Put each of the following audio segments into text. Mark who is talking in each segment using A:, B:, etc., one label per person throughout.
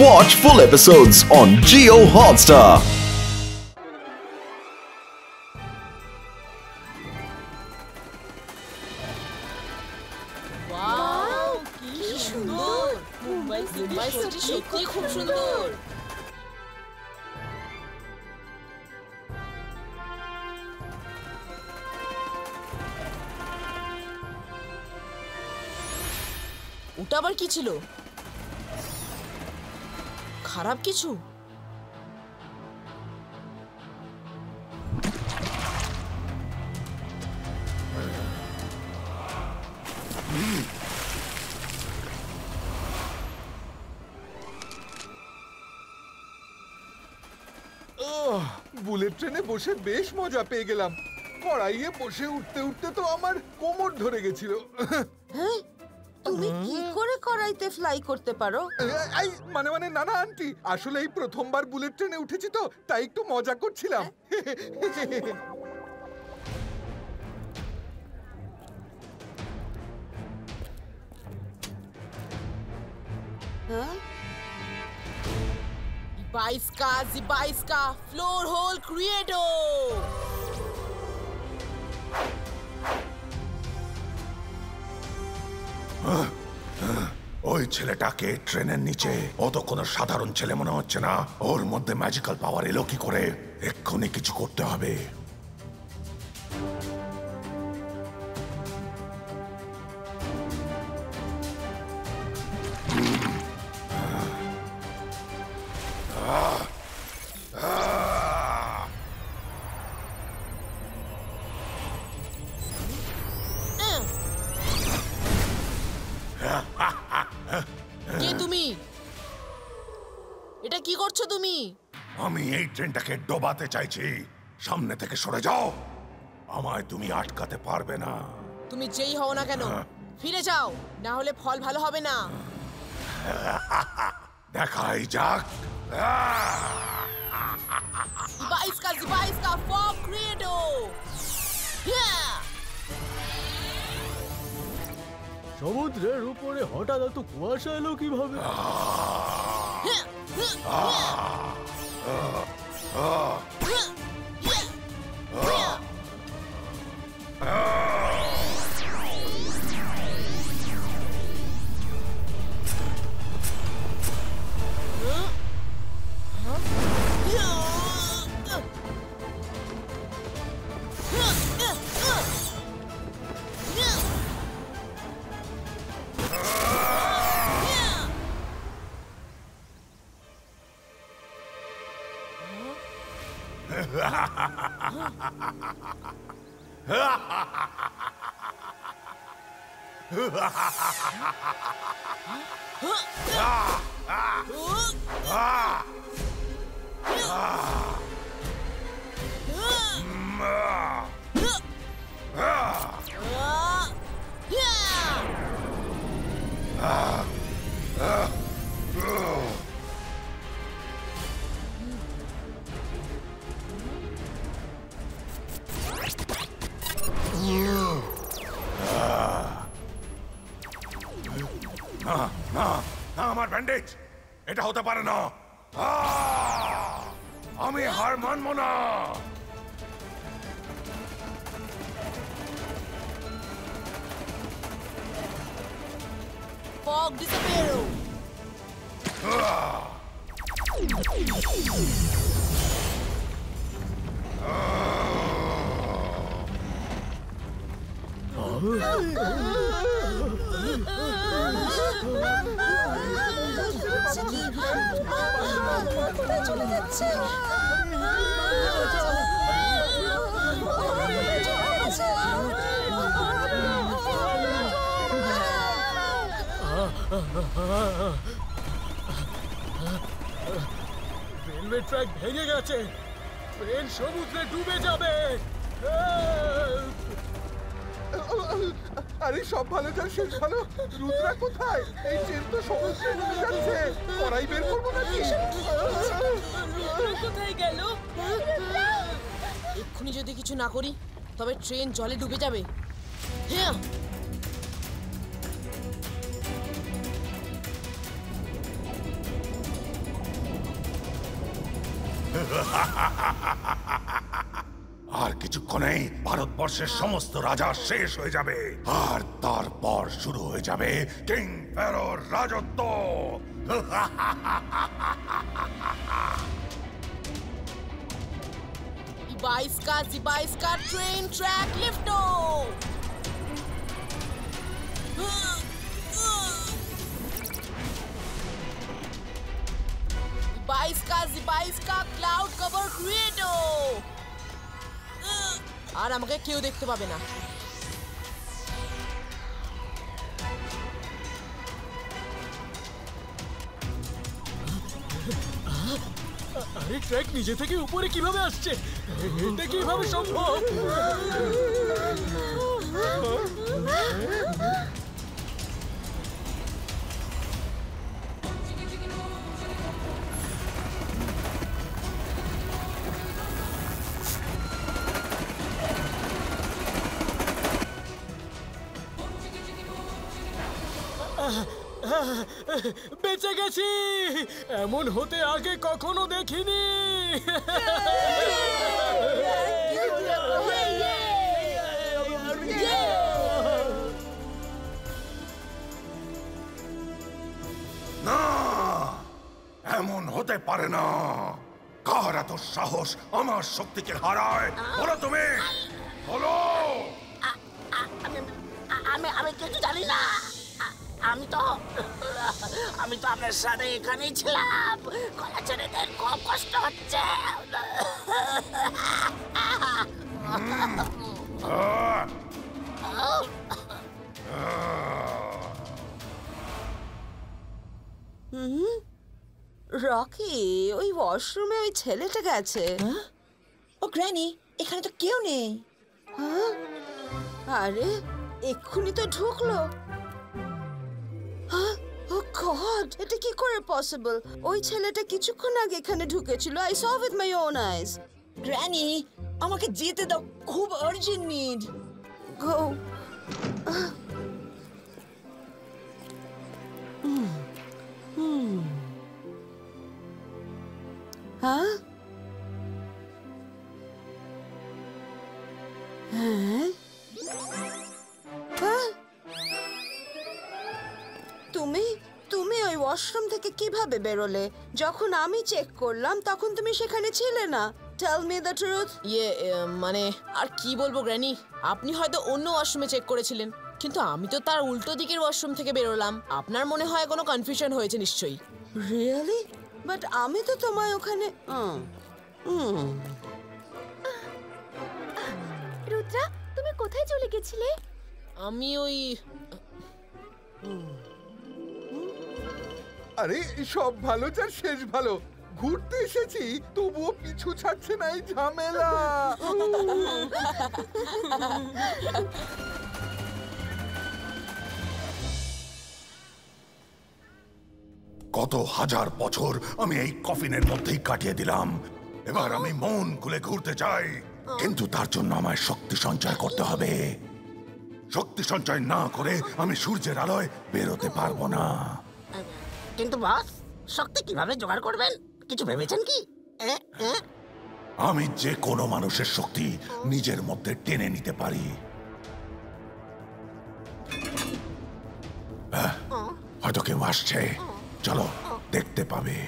A: Watch full episodes on Jio Hotstar.
B: Wow কি সুন্দর Mumbai city সত্যি খুব সুন্দর ওটা আবার কি ছিল খারাপ কিছু
C: বুলেট ট্রেনে বসে বেশ মজা পেয়ে গেলাম। কড়াইয়ে বসে উঠতে উঠতে তো আমার কোমর ধরে গেছিল।
B: হ্যাঁ তুমি কি করে কড়াইতে ফ্লাই করতে পারো
C: এই মানে নানা আন্টি, আসলে এই প্রথমবার বুলেট ট্রেনে উঠেছি তো তাই একটু মজা করছিলাম।
B: হ্যাঁ Zibaiska floor hole creator
D: ওই ছেলেটাকে ট্রেনের নিচে ও তো কোনো সাধারণ ছেলে মনে হচ্ছে না। ওর মধ্যে ম্যাজিক্যাল পাওয়ার এলো কি করে? এক্ষুনি কিছু করতে হবে।
B: কে তুমি এটা কি করছো তুমি
D: আমি এই ট্রেনটাকে ডোবাতে চাইছি। সামনে থেকে সরে যাও, আমায় তুমি আটকাতে পারবে না।
B: তুমি যেই হও না কেন ফিরে যাও, না হলে ফল ভালো হবে না।
D: দেখাই যাক।
B: Zibaiska fog creator
E: সমুদ্রের উপরে হঠাৎ এত কুয়াশা এলো কিভাবে?
D: আমার ব্যান্ডেজ, এটা হতে পারে না। আমি হার মানব না।
B: Fog disappear. চলে যাচ্ছে
E: রেলওয়ে ট্র্যাক ভেঙে গেছে, ট্রেন সমুদ্রে ডুবে যাবে।
C: আরে সব ভালো যার শেষ ভালো। রুদ্রা কোথায়? এই ট্রেন তো সমুদ্রে ডুবে যাচ্ছে। কড়াই বের করবো নাকি?
B: কোথায় গেল? এক্ষুনি যদি কিছু না করি তবে ট্রেন জলে ডুবে যাবে। হ্যাঁ
D: আর কিছুক্ষণেই ভারতবর্ষের সমস্ত রাজা শেষ হয়ে যাবে, আর তারপর শুরু হয়ে যাবে কিং ফেরোর রাজত্ব।
B: Ibaiska train track lifto! Ibaiska cloud cover creato! আর আমাকে কেউ দেখতে পাবে না।
E: আরে ট্র্যাক নিজে থেকে উপরে কিভাবে আসছে? এটা কিভাবে সম্ভব? বেঁচে গেছি, এমন হতে আগে কখনো দেখিনি।
D: না, এমন হতে পারে না। কার এত সাহস আমার শক্তিকে হারায়? বলো তুমি, বলো।
F: আমি কিছু জানি না। আমি তো আপনার সাথে এখানেই ছিলাম। গলা ছেড়ে দেন, খুব কষ্ট হচ্ছে।
G: রকি, ওই ওয়াশরুমে ওই ছেলেটা গেছে।
H: ও গ্র্যানি, এখানে তো কেউ নেই।
G: আরে এক্ষুনি তো ঢুকলো। ও গড, এটা কি করে পসিবল? ওই ছেলেটা কিছুক্ষণ আগে এখানে ঢুকেছিল। আই সব with my own eyes.
H: Granny, আমাকে যেতে দাও, খুব আর্জেন্ট নিড।
G: গো। হ্যাঁ হ্যাঁ, তুমি ওই ওয়াশরুম থেকে কিভাবে বেরোলে? যখন আমি চেক করলাম তখন তুমি সেখানে ছিলে না। Tell me the truth.
B: মানে আর কি বলবো গ্র্যানি, আপনি হয়তো অন্য ওয়াশরুমে চেক করেছিলেন, কিন্তু আমি তো তার উল্টো দিকের ওয়াশরুম থেকে বেরোলাম। আপনার মনে হয় কোনো কনফিউশন হয়েছে নিশ্চয়ই।
G: রিয়েলি? বাট আমি তো তোমায় ওখানে
I: রুদ্রা, তুমি কোথায় চলে গেছিলে?
B: আমি ওই
C: আরে সব ভালো যার শেষ ভালো। ঘুরতে এসেছি, তবুও পিছু ছাড়ছে না এই ঝামেলা।
D: কত হাজার বছর আমি এই কফিনের মধ্যেই কাটিয়ে দিলাম। এবার আমি মন খুলে ঘুরতে চাই, কিন্তু তার জন্য আমায় শক্তি সঞ্চয় করতে হবে। শক্তি সঞ্চয় না করে আমি সূর্যের আলোয় বেরোতে পারবো না।
F: কিন্তু বস, শক্তি কিভাবে জোগাড় করবেন? কিছু ভেবেছেন কি?
D: আমি যে কোনো মানুষের শক্তি নিজের মধ্যে টেনে নিতে পারি। হয়তো কেউ আসছে, চলো দেখতে পাবে।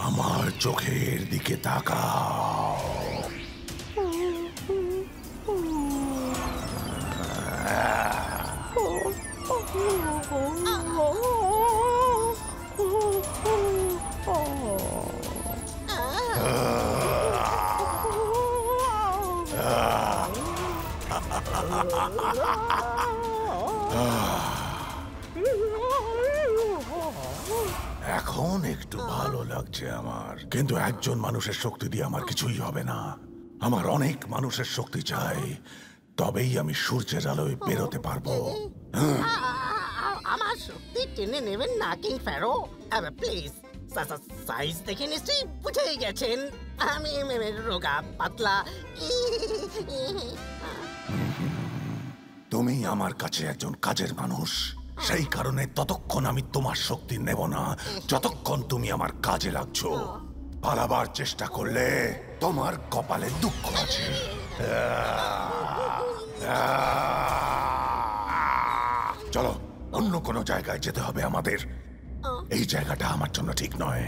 D: আমার চোখের দিকে তাকাও। এখন একটু ভালো লাগছে আমার, কিন্তু একজন মানুষের শক্তি দিয়ে আমার কিছুই হবে না। আমার অনেক মানুষের শক্তি চাই, তবেই আমি সূর্যের আলোয় বেরোতে পারবো।
F: আমার শক্তি টেনে নেবেন না কিং ফ্যারো। প্লিজ সাইজ দেখে নিশ্চয়ই বুঝেই গেছেন আমি রোগা পাতলা।
D: তুমি আমার কাছে একজন কাজের মানুষ, সেই কারণে ততক্ষণ আমি তোমার শক্তি নেব না যতক্ষণ তুমি আমার কাজে লাগছো। পালাবার চেষ্টা করলে তোমার কপালে দুঃখ আছে। চলো, অন্য কোনো জায়গায় যেতে হবে আমাদের। এই জায়গাটা আমার জন্য ঠিক নয়।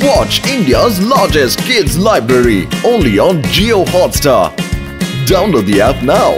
A: Watch India's largest kids library only on Jio Hotstar. Download the app now.